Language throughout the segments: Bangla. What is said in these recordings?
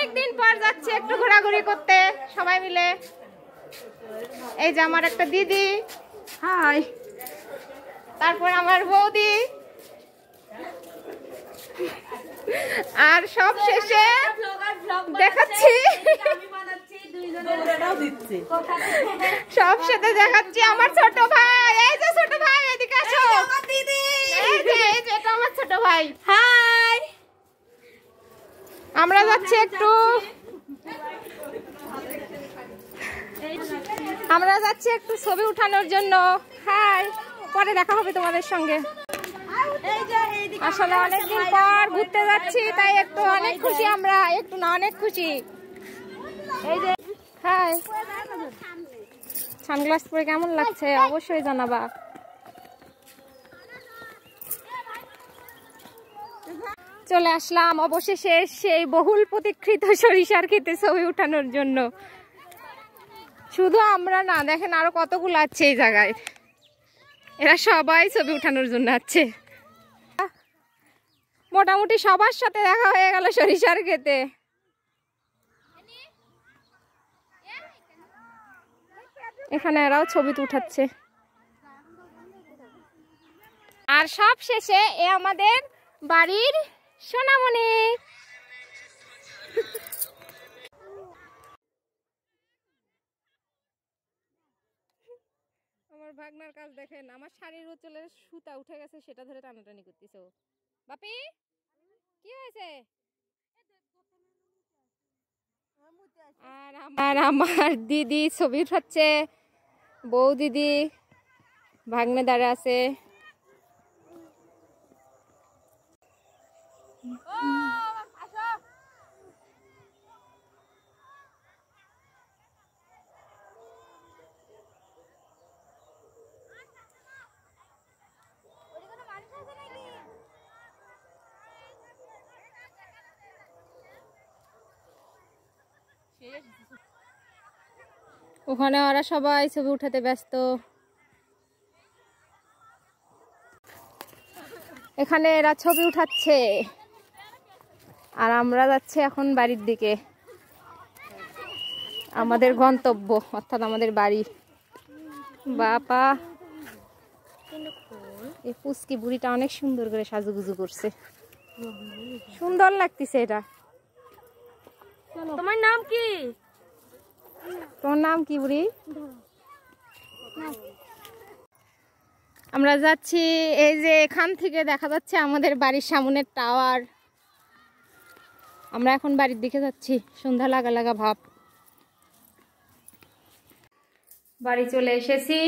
অনেকদিন পর যাচ্ছি একটু ঘোরাঘুরি করতে সবাই মিলে। এই যে আমার একটা দিদি, হাই, তারপর আমার বৌদি, আর সব শেষে দেখাচ্ছি সব সাথে দেখাচ্ছি আমার ছোট ভাই। এই যে ছোট ভাই, এদিকে আসো। এই যে এটা আমার ছোট ভাই। হাই, আমরা যাচ্ছি একটু ছবি উঠানোর জন্য। হাই, পরে দেখা হবে তোমাদের সঙ্গে। আসলে অনেকদিন পর ঘুরতে যাচ্ছি, তাই একটু অনেক খুশি আমরা, একটু না অনেক খুশি। এই যে হাই, সানগ্লাস পরে কেমন লাগছে অবশ্যই জানাবা। চলে আসলাম অবশেষে সেই বহুল প্রতীক্ষিত সরিষার ক্ষেতে ছবি উঠানোর জন্য। শুধু আমরা না, দেখেন আরো কতগুলো আছে এই জায়গায়, এরা সবাই ছবি উঠানোর জন্য আছে। মোটামুটি সবার সাথে দেখা হয়ে গেল সরিষার ক্ষেতে। এখানে এরাও ছবি উঠাচ্ছে। আর সব শেষে এ আমাদের বাড়ির সোনামণি। আমার ভাগনার কাজ দেখেন, আমার শাড়ির উচলের সুতা উঠে গেছে, সেটা ধরে টানাটানি করতেছে। বাপি কি হয়েছে? আর আমার দিদি ছবি উঠাচ্ছে, বউ দিদি ভাগ্নে দাঁড়া আছে। ওখানে ওরা সবাই ছবি উঠাতে ব্যস্ত। এখানে এরা ছবি উঠাচ্ছে, আর আমরা যাচ্ছি এখন বাড়ির দিকে, আমাদের গন্তব্য অর্থাৎ আমাদের বাড়ি। বাবা, এই পুচকি বুড়িটা অনেক সুন্দর করে সাজুগুজু করছে, সুন্দর লাগতেছে এটা। তোমার নাম কি? তোমার নাম কি বুড়ি? আমরা যাচ্ছি, এই যে এখান থেকে দেখা যাচ্ছে আমাদের বাড়ির সামনের টাওয়ার। আমরা এখন বাড়ির দিকে যাচ্ছি, সন্ধ্যা লাগা লাগা ভাব। বাড়ি চলে এসেছি,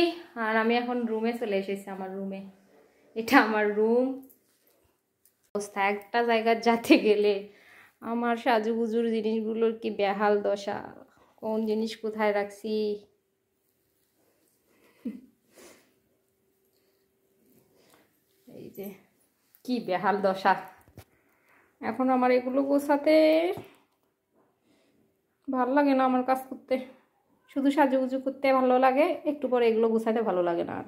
আর আমি এখন রুমে চলে এসেছি, আমার রুমে। এটা আমার রুম। অবস্থা, একটা জায়গায় যেতে গেলে আমার সাজুগুজুর জিনিসগুলোর কি বেহাল দশা, কোন জিনিস কোথায় রাখছি। এই যে কি বেহাল দশা, এখন আমার এগুলো গোছাতে ভালো লাগে না। আমার কাজ করতে শুধু সাজুগুজু করতে ভালো লাগে, একটু পরে এগুলো গোছাতে ভালো লাগে না আর।